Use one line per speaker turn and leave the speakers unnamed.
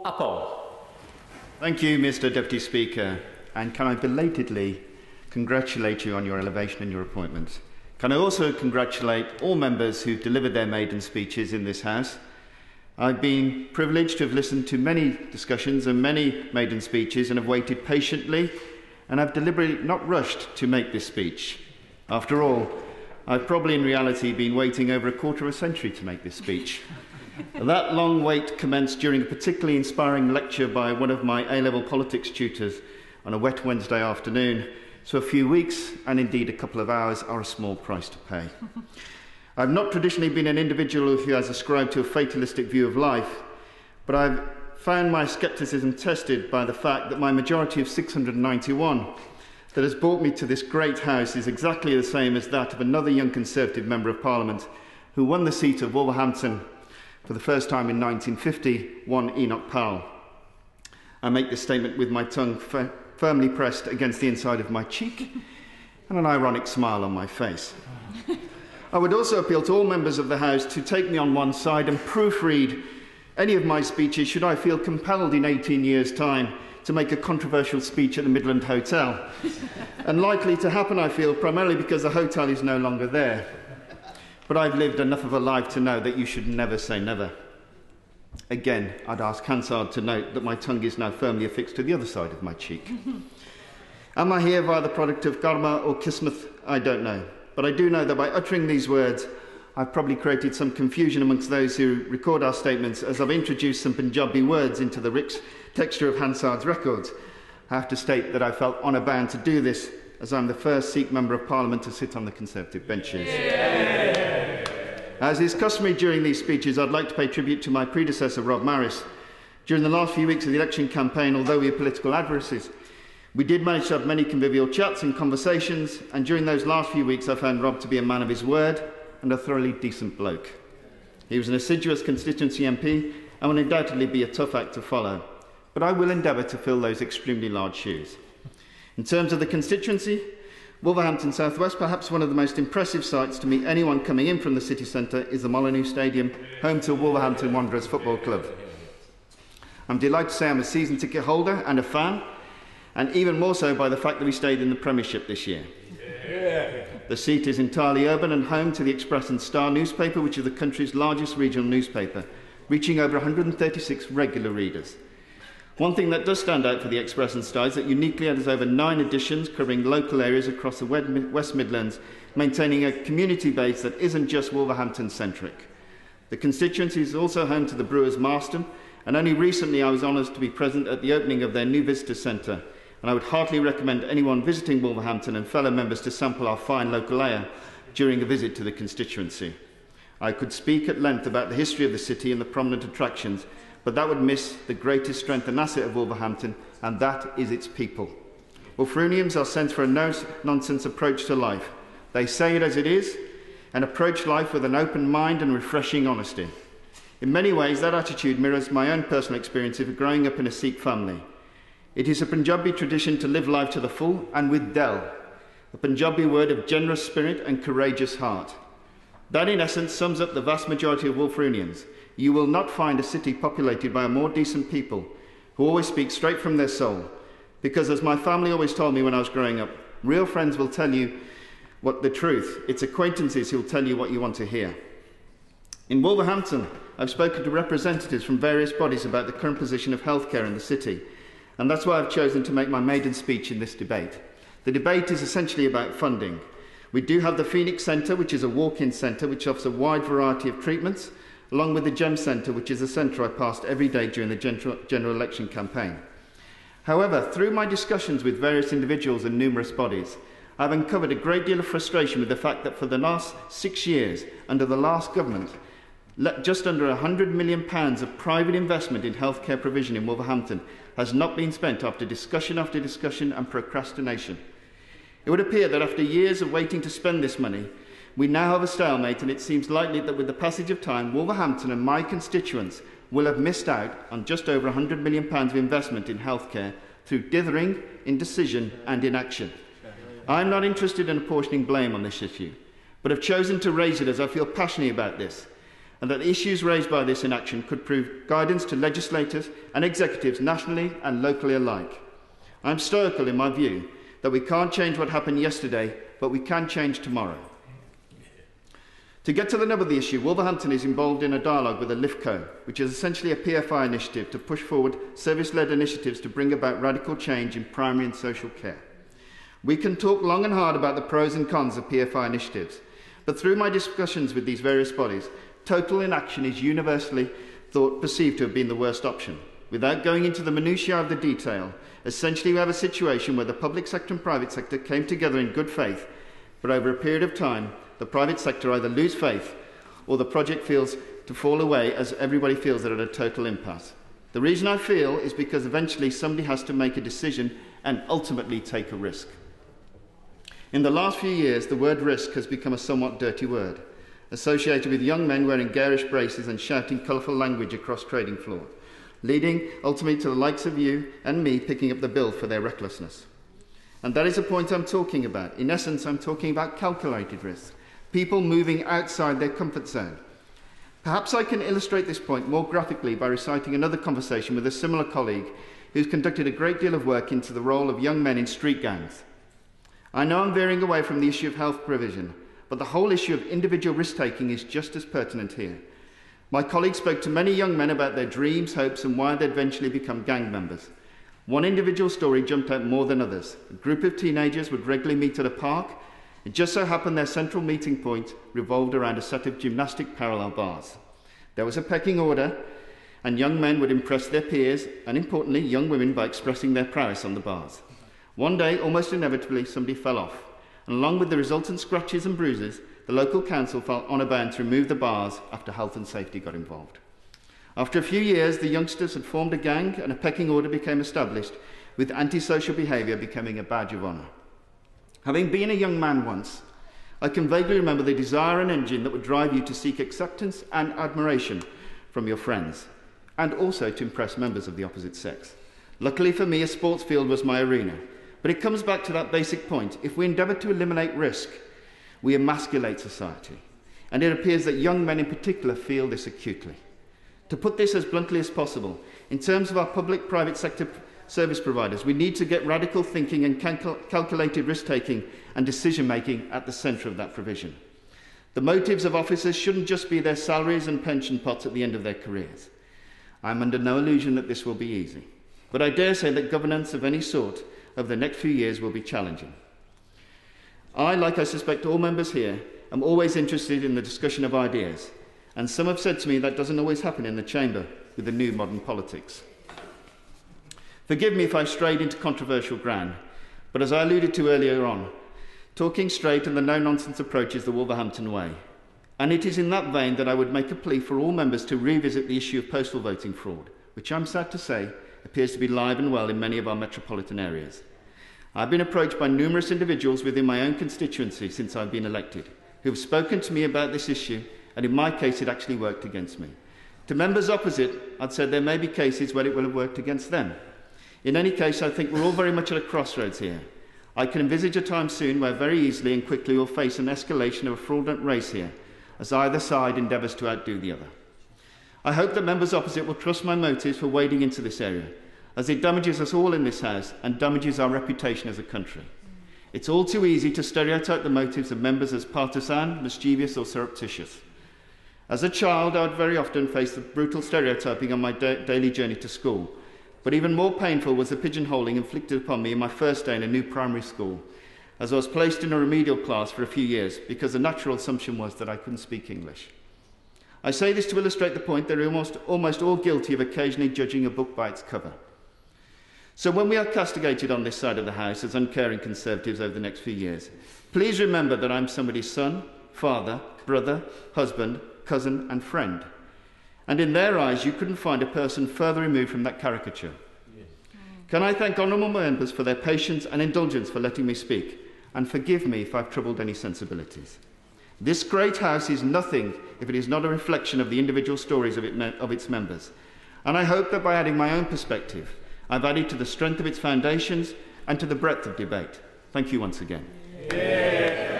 Uppal.
Thank you, Mr. Deputy Speaker, and can I belatedly congratulate you on your elevation and your appointment. Can I also congratulate all members who've delivered their maiden speeches in this House. I've been privileged to have listened to many discussions and many maiden speeches and have waited patiently, and I've deliberately not rushed to make this speech. After all, I've probably in reality been waiting over a quarter of a century to make this speech. That long wait commenced during a particularly inspiring lecture by one of my A-level politics tutors on a wet Wednesday afternoon, so a few weeks, and indeed a couple of hours, are a small price to pay. I've not traditionally been an individual who has ascribed to a fatalistic view of life, but I've found my scepticism tested by the fact that my majority of 691 that has brought me to this great House is exactly the same as that of another young Conservative Member of Parliament who won the seat of Wolverhampton for the first time in 1950, one Enoch Powell. I make this statement with my tongue firmly pressed against the inside of my cheek and an ironic smile on my face. I would also appeal to all members of the House to take me on one side and proofread any of my speeches should I feel compelled in 18 years' time to make a controversial speech at the Midland Hotel. And likely to happen, I feel, primarily because the hotel is no longer there. But I've lived enough of a life to know that you should never say never. Again, I'd ask Hansard to note that my tongue is now firmly affixed to the other side of my cheek. Am I here via the product of karma or kismet? I don't know. But I do know that by uttering these words, I've probably created some confusion amongst those who record our statements, as I've introduced some Punjabi words into the rich texture of Hansard's records. I have to state that I felt honour bound to do this, as I'm the first Sikh Member of Parliament to sit on the Conservative benches. Yeah. As is customary during these speeches, I'd like to pay tribute to my predecessor, Rob Marris. During the last few weeks of the election campaign, although we were political adversaries, we did manage to have many convivial chats and conversations, and during those last few weeks I found Rob to be a man of his word and a thoroughly decent bloke. He was an assiduous constituency MP and will undoubtedly be a tough act to follow, but I will endeavour to fill those extremely large shoes. In terms of the constituency, Wolverhampton South West, perhaps one of the most impressive sights to meet anyone coming in from the city centre, is the Molyneux Stadium, home to Wolverhampton Wanderers Football Club. I'm delighted to say I'm a season ticket holder and a fan, and even more so by the fact that we stayed in the Premiership this year. Yeah. The seat is entirely urban and home to the Express and Star newspaper, which is the country's largest regional newspaper, reaching over 136 regular readers. One thing that does stand out for the Express and Star is that uniquely it has over 9 editions covering local areas across the West Midlands, maintaining a community base that isn't just Wolverhampton-centric. The constituency is also home to the Brewers Marston, and only recently I was honoured to be present at the opening of their new visitor centre, and I would heartily recommend anyone visiting Wolverhampton and fellow members to sample our fine local ale during a visit to the constituency. I could speak at length about the history of the city and the prominent attractions, but that would miss the greatest strength and asset of Wolverhampton, and that is its people. Wolverhamptonians are sent for a no-nonsense approach to life. They say it as it is and approach life with an open mind and refreshing honesty. In many ways, that attitude mirrors my own personal experience of growing up in a Sikh family. It is a Punjabi tradition to live life to the full and with Del, a Punjabi word of generous spirit and courageous heart. That, in essence, sums up the vast majority of Wolverhamptonians. You will not find a city populated by a more decent people who always speak straight from their soul, because, as my family always told me when I was growing up, real friends will tell you what the truth. It's acquaintances who will tell you what you want to hear. In Wolverhampton, I've spoken to representatives from various bodies about the current position of healthcare in the city, and that's why I've chosen to make my maiden speech in this debate. The debate is essentially about funding. We do have the Phoenix Centre, which is a walk-in centre which offers a wide variety of treatments, along with the Gem Centre, which is a centre I passed every day during the general election campaign. However, through my discussions with various individuals and numerous bodies, I've uncovered a great deal of frustration with the fact that for the last 6 years, under the last government, just under £100 million of private investment in healthcare provision in Wolverhampton has not been spent after discussion and procrastination. It would appear that after years of waiting to spend this money, we now have a stalemate, and it seems likely that with the passage of time, Wolverhampton and my constituents will have missed out on just over £100 million of investment in healthcare through dithering, indecision and inaction. I'm not interested in apportioning blame on this issue, but have chosen to raise it as I feel passionately about this. and that the issues raised by this inaction could prove guidance to legislators and executives nationally and locally alike. I am stoical in my view that we can't change what happened yesterday, but we can change tomorrow. To get to the nub of the issue, Wolverhampton is involved in a dialogue with the LIFCO, which is essentially a PFI initiative to push forward service-led initiatives to bring about radical change in primary and social care. We can talk long and hard about the pros and cons of PFI initiatives, but through my discussions with these various bodies, total inaction is universally perceived to have been the worst option. Without going into the minutiae of the detail, essentially we have a situation where the public sector and private sector came together in good faith, but over a period of time, the private sector either lose faith or the project feels to fall away as everybody feels they're at a total impasse. The reason I feel is because eventually somebody has to make a decision and ultimately take a risk. In the last few years, the word risk has become a somewhat dirty word, associated with young men wearing garish braces and shouting colourful language across trading floor, leading ultimately to the likes of you and me picking up the bill for their recklessness. And that is the point I'm talking about. In essence, I'm talking about calculated risk. People moving outside their comfort zone. Perhaps I can illustrate this point more graphically by reciting another conversation with a similar colleague who's conducted a great deal of work into the role of young men in street gangs. I know I'm veering away from the issue of health provision, but the whole issue of individual risk-taking is just as pertinent here. My colleague spoke to many young men about their dreams, hopes, and why they'd eventually become gang members. One individual story jumped out more than others. A group of teenagers would regularly meet at a park. It just so happened their central meeting point revolved around a set of gymnastic parallel bars. There was a pecking order, and young men would impress their peers, and importantly, young women by expressing their prowess on the bars. One day, almost inevitably, somebody fell off, and along with the resultant scratches and bruises, the local council felt honour bound to remove the bars after health and safety got involved. After a few years, the youngsters had formed a gang, and a pecking order became established, with antisocial behaviour becoming a badge of honour. Having been a young man once, I can vaguely remember the desire and engine that would drive you to seek acceptance and admiration from your friends, and also to impress members of the opposite sex. Luckily for me, a sports field was my arena, but it comes back to that basic point. If we endeavour to eliminate risk, we emasculate society, and it appears that young men in particular feel this acutely. To put this as bluntly as possible, in terms of our public-private sector service providers, we need to get radical thinking and calculated risk-taking and decision-making at the centre of that provision. The motives of officers shouldn't just be their salaries and pension pots at the end of their careers. I'm under no illusion that this will be easy, but I dare say that governance of any sort over the next few years will be challenging. I, like I suspect all members here, am always interested in the discussion of ideas, and some have said to me that doesn't always happen in the chamber with the new modern politics. Forgive me if I strayed into controversial ground, but as I alluded to earlier on, talking straight and the no-nonsense approach is the Wolverhampton way. And it is in that vein that I would make a plea for all members to revisit the issue of postal voting fraud, which I'm sad to say appears to be live and well in many of our metropolitan areas. I've been approached by numerous individuals within my own constituency since I've been elected, who have spoken to me about this issue, and in my case it actually worked against me. To members opposite, I'd say there may be cases where it will have worked against them. In any case, I think we're all very much at a crossroads here. I can envisage a time soon where very easily and quickly we'll face an escalation of a fraudulent race here, as either side endeavours to outdo the other. I hope that members opposite will trust my motives for wading into this area, as it damages us all in this House and damages our reputation as a country. It's all too easy to stereotype the motives of members as partisan, mischievous or surreptitious. As a child, I would very often face the brutal stereotyping on my daily journey to school, but even more painful was the pigeonholing inflicted upon me in my first day in a new primary school, as I was placed in a remedial class for a few years because the natural assumption was that I couldn't speak English. I say this to illustrate the point that we're almost all guilty of occasionally judging a book by its cover. So when we are castigated on this side of the House as uncaring Conservatives over the next few years, please remember that I'm somebody's son, father, brother, husband, cousin and friend. And in their eyes, you couldn't find a person further removed from that caricature. Yes. Can I thank honourable members for their patience and indulgence for letting me speak, and forgive me if I've troubled any sensibilities. This great House is nothing if it is not a reflection of the individual stories of its members, and I hope that by adding my own perspective, I've added to the strength of its foundations and to the breadth of debate. Thank you once again. Yeah.